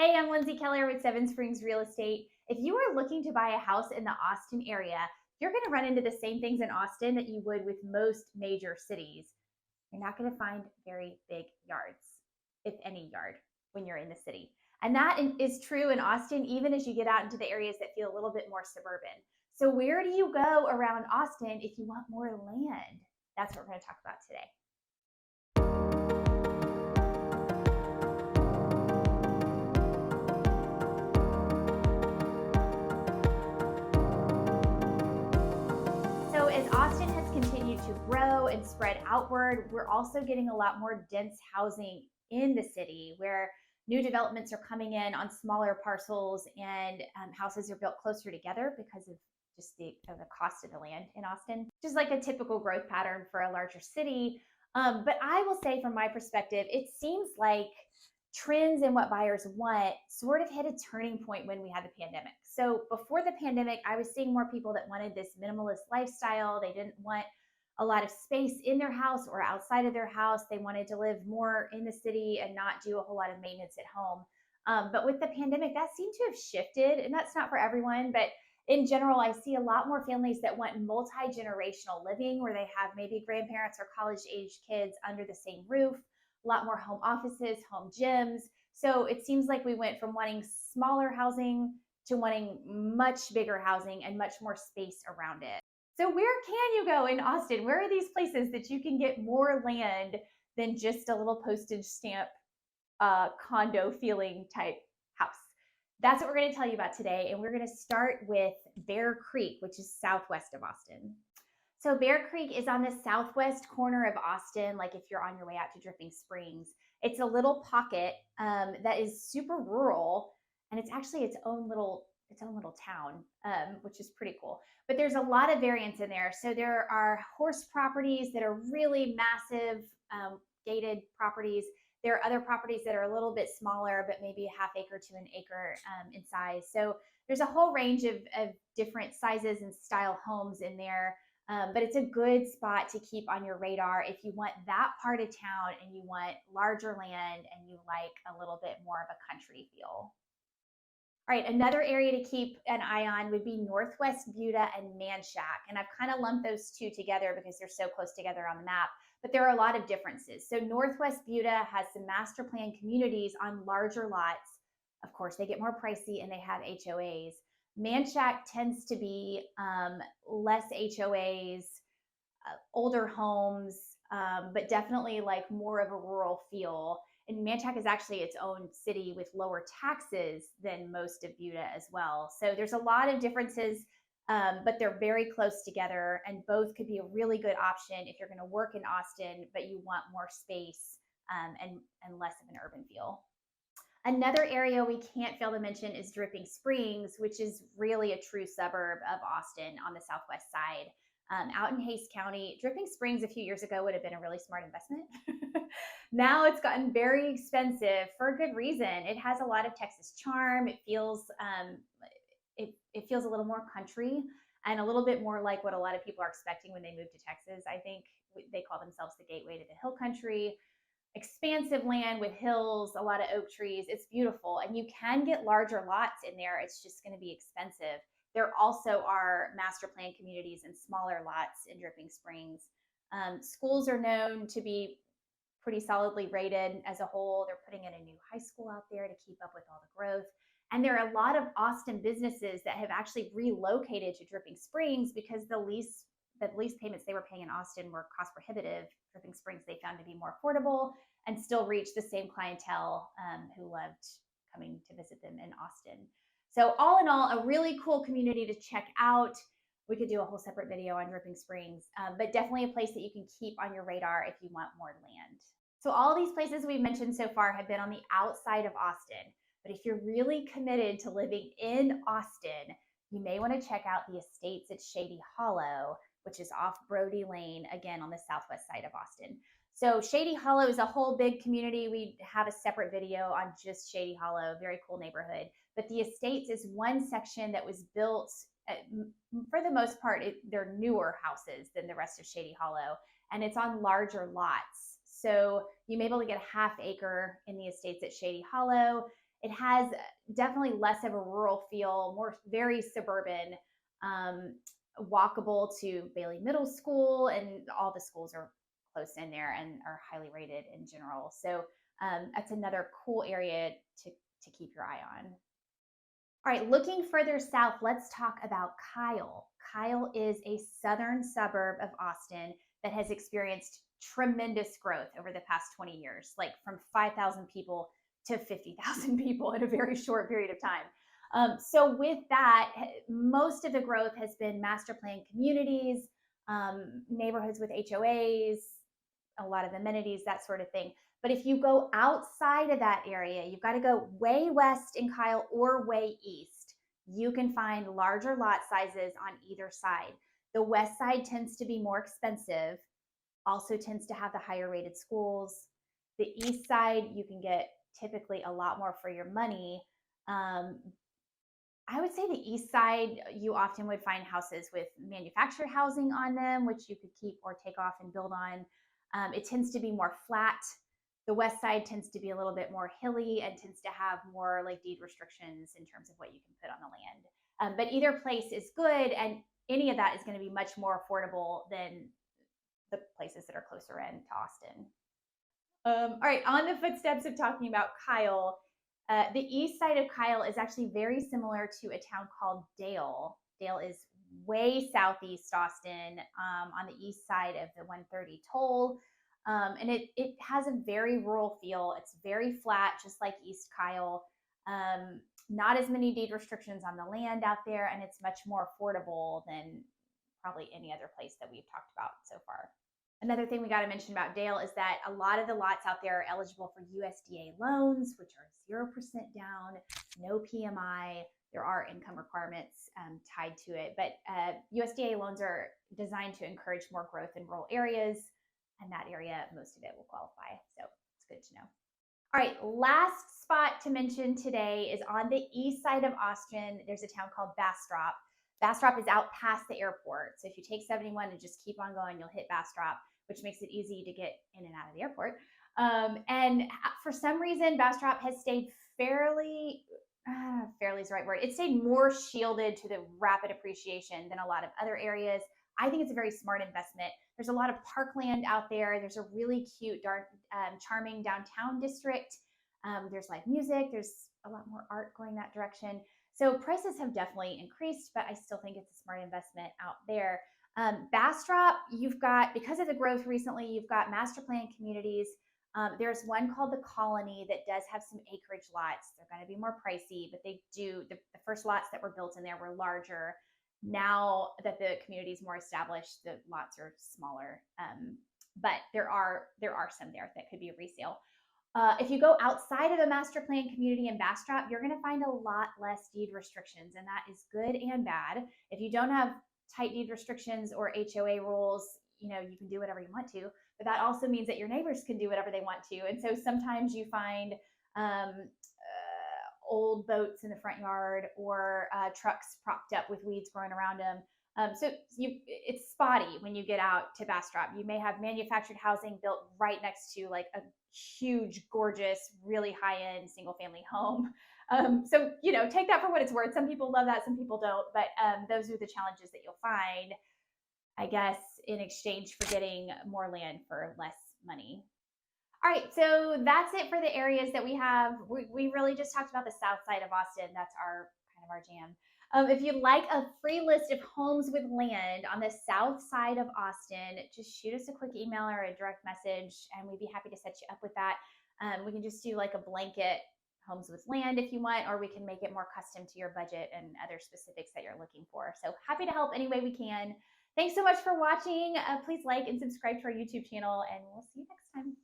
Hey, I'm Lindsey Keller with Seven Springs Real Estate. If you are looking to buy a house in the Austin area, you're going to run into the same things in Austin that you would with most major cities. You're not going to find very big yards, if any yard, when you're in the city. And that is true in Austin, even as you get out into the areas that feel a little bit more suburban. So, where do you go around Austin if you want more land? That's what we're going to talk about today. So as Austin has continued to grow and spread outward, we're also getting a lot more dense housing in the city where new developments are coming in on smaller parcels and houses are built closer together because of just the cost of the land in Austin, just like a typical growth pattern for a larger city. But I will say from my perspective, it seems like trends and what buyers want sort of hit a turning point when we had the pandemic. So before the pandemic, I was seeing more people that wanted this minimalist lifestyle. They didn't want a lot of space in their house or outside of their house. They wanted to live more in the city and not do a whole lot of maintenance at home. But with the pandemic, that seemed to have shifted, and that's not for everyone, but in general, I see a lot more families that want multi-generational living where they have maybe grandparents or college-age kids under the same roof, a lot more home offices, home gyms. So it seems like we went from wanting smaller housing to wanting much bigger housing and much more space around it. So where can you go in Austin? Where are these places that you can get more land than just a little postage stamp condo feeling type house? That's what we're going to tell you about today. And we're going to start with Bear Creek, which is southwest of Austin. So Bear Creek is on the southwest corner of Austin, like if you're on your way out to Dripping Springs. It's a little pocket that is super rural, and it's actually its own little town, which is pretty cool. But there's a lot of variance in there. So there are horse properties that are really massive, gated properties. There are other properties that are a little bit smaller, but maybe a half acre to an acre in size. So there's a whole range of different sizes and style homes in there. But it's a good spot to keep on your radar if you want that part of town and you want larger land and you like a little bit more of a country feel. All right, another area to keep an eye on would be Northwest Buda and Manchac. And I've kind of lumped those two together because they're so close together on the map, but there are a lot of differences. So Northwest Buda has some master plan communities on larger lots. Of course, they get more pricey and they have HOAs. Manchac tends to be less HOAs, older homes, but definitely like more of a rural feel. And Manchac is actually its own city with lower taxes than most of Buda as well. So there's a lot of differences, but they're very close together, and both could be a really good option if you're going to work in Austin, but you want more space and less of an urban feel. Another area we can't fail to mention is Dripping Springs, which is really a true suburb of Austin on the southwest side. Out in Hays County, Dripping Springs a few years ago would have been a really smart investment. Now it's gotten very expensive for a good reason. It has a lot of Texas charm. It feels it feels a little more country and a little bit more like what a lot of people are expecting when they move to Texas. I think they call themselves the gateway to the hill country. Expansive land with hills, a lot of oak trees. It's beautiful, and you can get larger lots in there. It's just going to be expensive. There also are master plan communities and smaller lots in Dripping Springs. Schools are known to be pretty solidly rated as a whole. They're putting in a new high school out there to keep up with all the growth. And there are a lot of Austin businesses that have actually relocated to Dripping Springs because the lease payments they were paying in Austin were cost prohibitive. Dripping Springs they found to be more affordable and still reach the same clientele who loved coming to visit them in Austin. So all in all, a really cool community to check out. We could do a whole separate video on Dripping Springs, but definitely a place that you can keep on your radar if you want more land. So all these places we've mentioned so far have been on the outside of Austin, but if you're really committed to living in Austin, you may want to check out the estates at Shady Hollow, which is off Brody Lane, again on the southwest side of Austin. So Shady Hollow is a whole big community. We have a separate video on just Shady Hollow, very cool neighborhood. But the estates is one section that was built, for the most part, they're newer houses than the rest of Shady Hollow, and it's on larger lots. So you may be able to get a half acre in the estates at Shady Hollow, It has definitely less of a rural feel, more very suburban, um, walkable to Bailey Middle School, and all the schools are close in there and are highly rated in general. So that's another cool area to keep your eye on. All right, looking further south, let's talk about Kyle. Kyle is a southern suburb of Austin that has experienced tremendous growth over the past 20 years, like from 5,000 people to 50,000 people in a very short period of time. So, with that, most of the growth has been master plan communities, neighborhoods with HOAs, a lot of amenities, that sort of thing. But if you go outside of that area, you've got to go way west in Kyle or way east. You can find larger lot sizes on either side. The west side tends to be more expensive, also tends to have the higher rated schools. The east side, you can get typically a lot more for your money. Um, I would say the east side, you often would find houses with manufactured housing on them, which you could keep or take off and build on. It tends to be more flat. The west side tends to be a little bit more hilly and tends to have more like deed restrictions in terms of what you can put on the land. But either place is good, and any of that is going to be much more affordable than the places that are closer in to Austin. All right, on the footsteps of talking about Kyle, the east side of Kyle is actually very similar to a town called Dale. Dale is way southeast Austin, on the east side of the 130 toll. And it has a very rural feel. It's very flat, just like East Kyle. Not as many deed restrictions on the land out there, and it's much more affordable than probably any other place that we've talked about so far. Another thing we got to mention about Dale is that a lot of the lots out there are eligible for USDA loans, which are 0% down, no PMI. There are income requirements tied to it, but USDA loans are designed to encourage more growth in rural areas, and that area, most of it will qualify. So it's good to know. All right, last spot to mention today is on the east side of Austin. There's a town called Bastrop. Bastrop is out past the airport. So if you take 71 and just keep on going, you'll hit Bastrop, which makes it easy to get in and out of the airport. And for some reason, Bastrop has stayed fairly is the right word. It stayed more shielded to the rapid appreciation than a lot of other areas. I think it's a very smart investment. There's a lot of parkland out there. There's a really cute, charming downtown district. There's live music. There's a lot more art going that direction. So prices have definitely increased, but I still think it's a smart investment out there. Bastrop, you've got, because of the growth recently, you've got master plan communities. There's one called the Colony that does have some acreage lots. They're going to be more pricey, but they do, the first lots that were built in there were larger. Now that the community is more established, the lots are smaller. But there are some there that could be a resale. If you go outside of the master plan community in Bastrop, you're going to find a lot less deed restrictions, and that is good and bad. If you don't have tight deed restrictions or HOA rules, you can do whatever you want to, but that also means that your neighbors can do whatever they want to. And so sometimes you find old boats in the front yard, or trucks propped up with weeds growing around them. So it's spotty when you get out to Bastrop. You may have manufactured housing built right next to like a huge, gorgeous, really high-end single-family home. So take that for what it's worth. Some people love that, some people don't. But those are the challenges that you'll find, I guess, in exchange for getting more land for less money. All right, so that's it for the areas that we have. We really just talked about the south side of Austin. That's our kind of our jam. If you'd like a free list of homes with land on the south side of Austin, just shoot us a quick email or a direct message, and we'd be happy to set you up with that. We can just do like a blanket homes with land if you want, or we can make it more custom to your budget and other specifics that you're looking for. So happy to help any way we can. Thanks so much for watching. Please like and subscribe to our YouTube channel, and we'll see you next time.